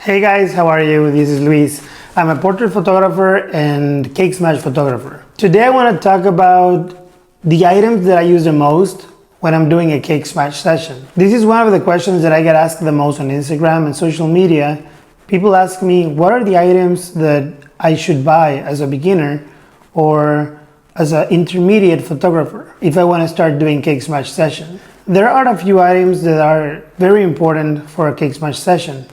Hey guys, how are you? This is Luis. I'm a portrait photographer and cake smash photographer. Today I want to talk about the items that I use the most when I'm doing a cake smash session. This is one of the questions that I get asked the most on Instagram and social media. People ask me, what are the items that I should buy as a beginner or as an intermediate photographer if I want to start doing cake smash session? There are a few items that are very important for a cake smash session,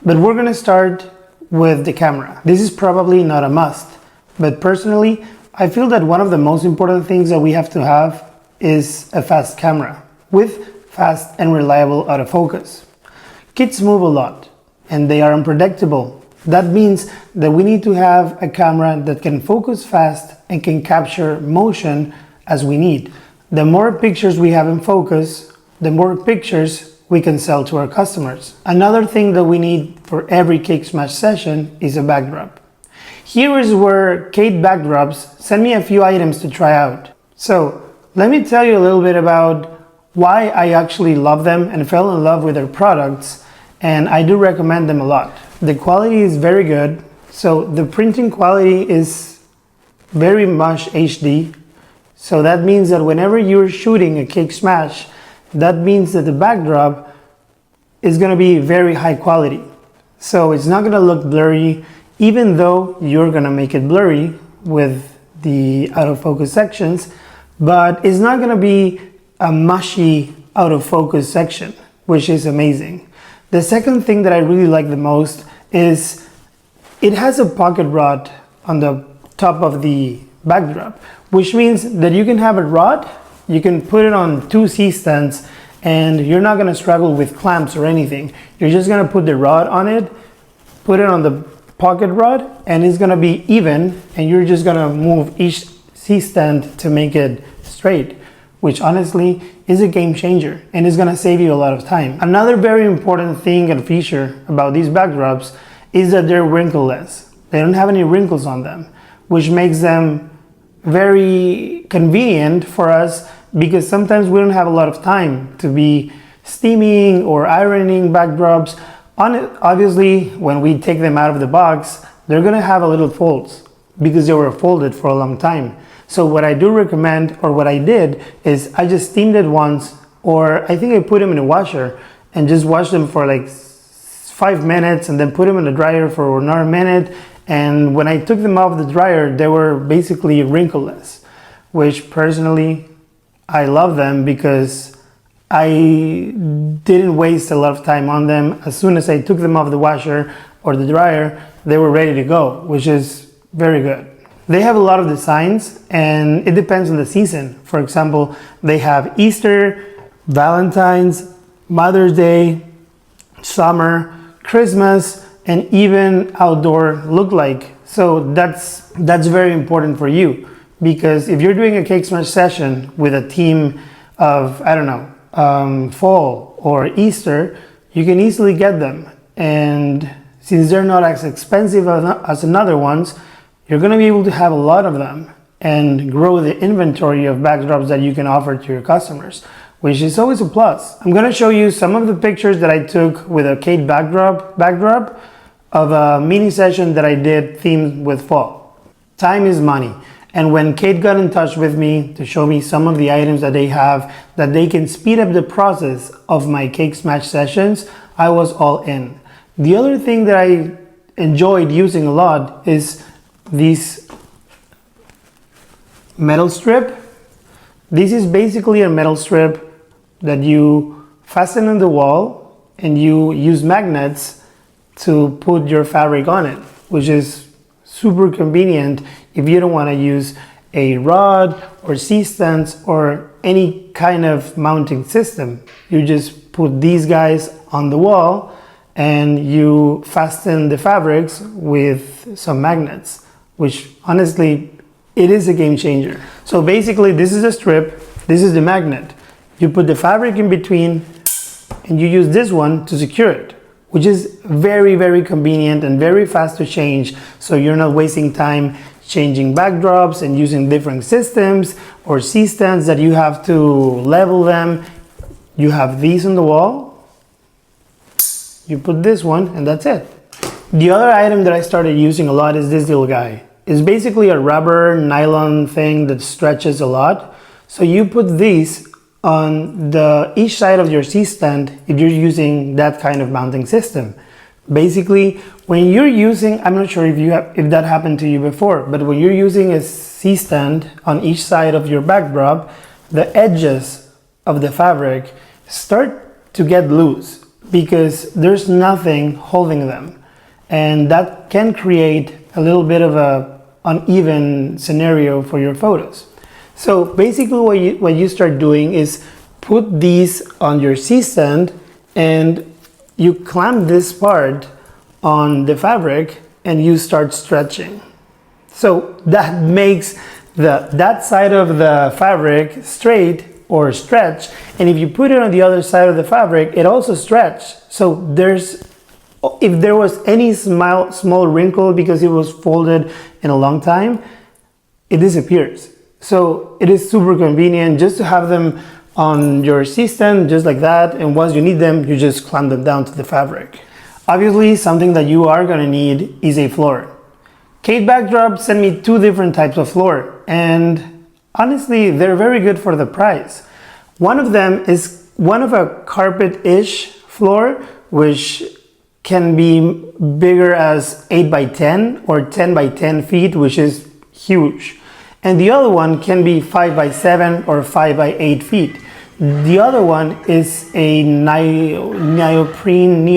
but we're going to start with the camera. This is probably not a must, but personally, I feel that one of the most important things that we have to have is a fast camera with fast and reliable autofocus. Kids move a lot and they are unpredictable. That means that we need to have a camera that can focus fast and can capture motion as we need. The more pictures we have in focus, the more pictures we can sell to our customers. Another thing that we need for every cake smash session is a backdrop. Here is where Kate Backdrops sent me a few items to try out. So let me tell you a little bit about why I actually love them and fell in love with their products, and I do recommend them a lot. The quality is very good. So the printing quality is very much HD. So that means that whenever you're shooting a cake smash, that means that the backdrop is going to be very high quality. So it's not going to look blurry, even though you're going to make it blurry with the autofocus sections, but it's not going to be a mushy autofocus section, which is amazing. The second thing that I really like the most is it has a pocket rod on the top of the backdrop, which means that you can have a rod, you can put it on two C-stands, and you're not going to struggle with clamps or anything. You're just going to put the rod on it, put it on the pocket rod, and it's going to be even, and you're just going to move each C-stand to make it straight, which honestly is a game changer and is going to save you a lot of time. Another very important thing and feature about these backdrops is that they're wrinkleless. They don't have any wrinkles on them, which makes them very convenient for us because sometimes we don't have a lot of time to be steaming or ironing backdrops. Obviously, when we take them out of the box, they're going to have a little folds because they were folded for a long time. So what I do recommend, or what I did, is I just steamed it once, or I think I put them in a washer and just washed them for like 5 minutes and then put them in the dryer for another minute. And when I took them off the dryer, they were basically wrinkleless, which personally, I love them because I didn't waste a lot of time on them. As soon as I took them off the washer or the dryer, they were ready to go, which is very good. They have a lot of designs and it depends on the season. For example, they have Easter, Valentine's, Mother's Day, summer, Christmas, and even outdoor look-alike. So that's very important for you, because if you're doing a cake smash session with a theme of, I don't know, fall or Easter, you can easily get them. And since they're not as expensive as another ones, you're going to be able to have a lot of them and grow the inventory of backdrops that you can offer to your customers, which is always a plus. I'm going to show you some of the pictures that I took with a Kate backdrop of a mini session that I did themed with fall. Time is money. And when Kate got in touch with me to show me some of the items that they have that they can speed up the process of my cake smash sessions, I was all in. The other thing that I enjoyed using a lot is this metal strip. This is basically a metal strip that you fasten on the wall and you use magnets to put your fabric on it, which is super convenient if you don't want to use a rod or C-stands or any kind of mounting system. You just put these guys on the wall and you fasten the fabrics with some magnets, which honestly, it is a game changer. So basically, this is a strip, this is the magnet. You put the fabric in between and you use this one to secure it, which is very, very convenient and very fast to change. So you're not wasting time changing backdrops and using different systems or C-stands that you have to level them. You have these on the wall You put this one and that's it. The other item that I started using a lot is this little guy. It's basically a rubber nylon thing that stretches a lot. So you put these on each side of your C-stand if you're using that kind of mounting system. Basically, when you're using, I'm not sure if that happened to you before, but when you're using a C-stand on each side of your backdrop, the edges of the fabric start to get loose because there's nothing holding them. And that can create a little bit of a uneven scenario for your photos. So basically what you start doing is put these on your C-stand and you clamp this part on the fabric and you start stretching. So that makes that side of the fabric straight or stretch, and if you put it on the other side of the fabric, it also stretches. So if there was any small wrinkle because it was folded in a long time, it disappears. So it is super convenient just to have them on your C-stand just like that, and once you need them, you just clamp them down to the fabric. Obviously, something that you are going to need is a floor. Kate Backdrop sent me 2 different types of floor, and honestly, they're very good for the price. One of them is one of a carpet-ish floor, which can be bigger as 8 by 10 or 10 by 10 feet, which is huge. And the other one can be 5 by 7 or 5 by 8 feet. The other one is a neoprene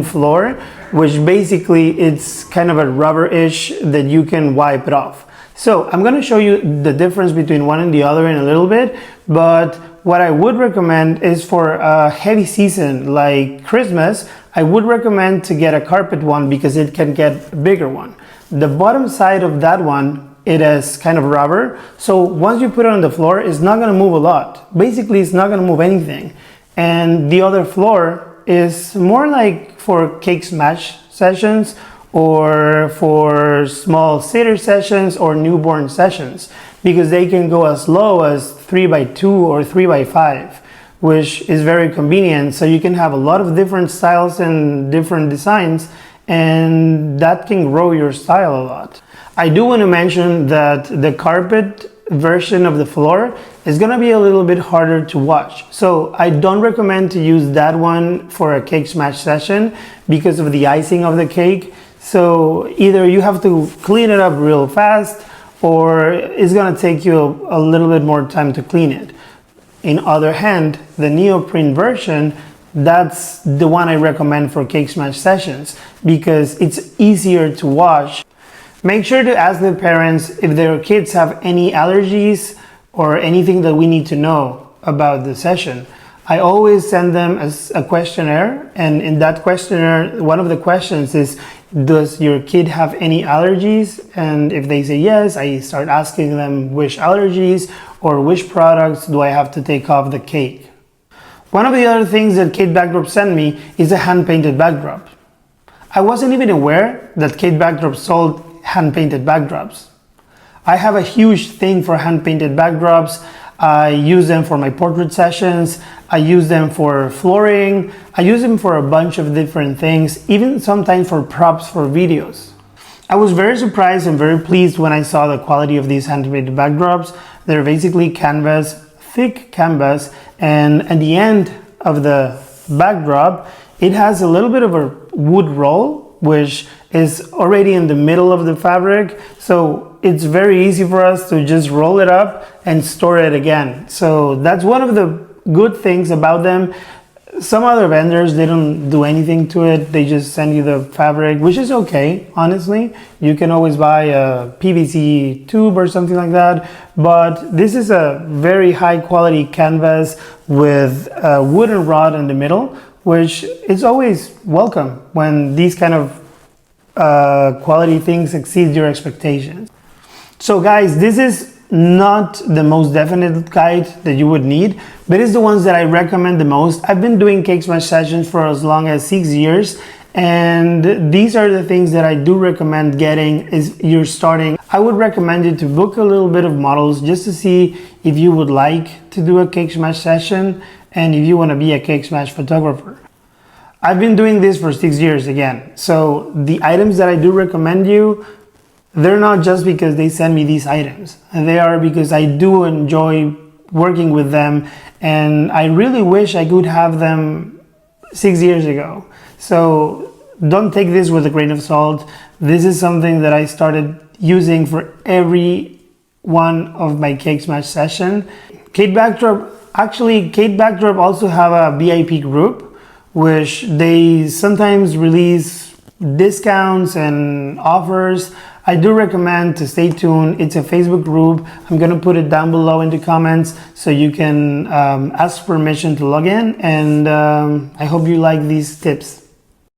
floor, which basically it's kind of a rubber-ish that you can wipe it off. So I'm going to show you the difference between one and the other in a little bit, but what I would recommend is for a heavy season like Christmas, I would recommend to get a carpet one because it can get a bigger one. The bottom side of that one, it is kind of rubber, so once you put it on the floor, it's not going to move a lot. Basically, it's not going to move anything. And the other floor is more like for cake smash sessions or for small sitter sessions or newborn sessions, because they can go as low as 3 by 2 or 3 by 5, which is very convenient. So you can have a lot of different styles and different designs, and that can grow your style a lot. I do want to mention that the carpet version of the floor is going to be a little bit harder to wash. So I don't recommend to use that one for a cake smash session because of the icing of the cake. So either you have to clean it up real fast, or it's going to take you a little bit more time to clean it. In other hand, the neoprene version, that's the one I recommend for cake smash sessions because it's easier to wash. Make sure to ask the parents if their kids have any allergies or anything that we need to know about the session. I always send them a questionnaire, and in that questionnaire, one of the questions is, does your kid have any allergies? And if they say yes, I start asking them which allergies or which products do I have to take off the cake. One of the other things that Kate Backdrop sent me is a hand-painted backdrop. I wasn't even aware that Kate Backdrop sold hand-painted backdrops. I have a huge thing for hand-painted backdrops. I use them for my portrait sessions. I use them for flooring. I use them for a bunch of different things, even sometimes for props for videos. I was very surprised and very pleased when I saw the quality of these hand-painted backdrops. They're basically canvas, thick canvas, and at the end of the backdrop, it has a little bit of a wood roll, which is already in the middle of the fabric. So it's very easy for us to just roll it up and store it again. So that's one of the good things about them. Some other vendors, they don't do anything to it. They just send you the fabric, which is okay, honestly. You can always buy a PVC tube or something like that. But this is a very high quality canvas with a wooden rod in the middle, which is always welcome when these kind of quality things exceed your expectations. So guys, this is not the most definite guide that you would need, but it's the ones that I recommend the most. I've been doing cake smash sessions for as long as 6 years, and these are the things that I do recommend getting if you're starting. I would recommend you to book a little bit of models just to see if you would like to do a cake smash session and if you want to be a cake smash photographer. I've been doing this for 6 years again. So the items that I do recommend you, they're not just because they send me these items. They are because I do enjoy working with them, and I really wish I could have them 6 years ago. So don't take this with a grain of salt. This is something that I started using for every one of my Cake Smash session. Kate Backdrop also have a VIP group, which they sometimes release discounts and offers. I do recommend to stay tuned. It's a Facebook group. I'm gonna put it down below in the comments so you can ask permission to log in, and I hope you like these tips.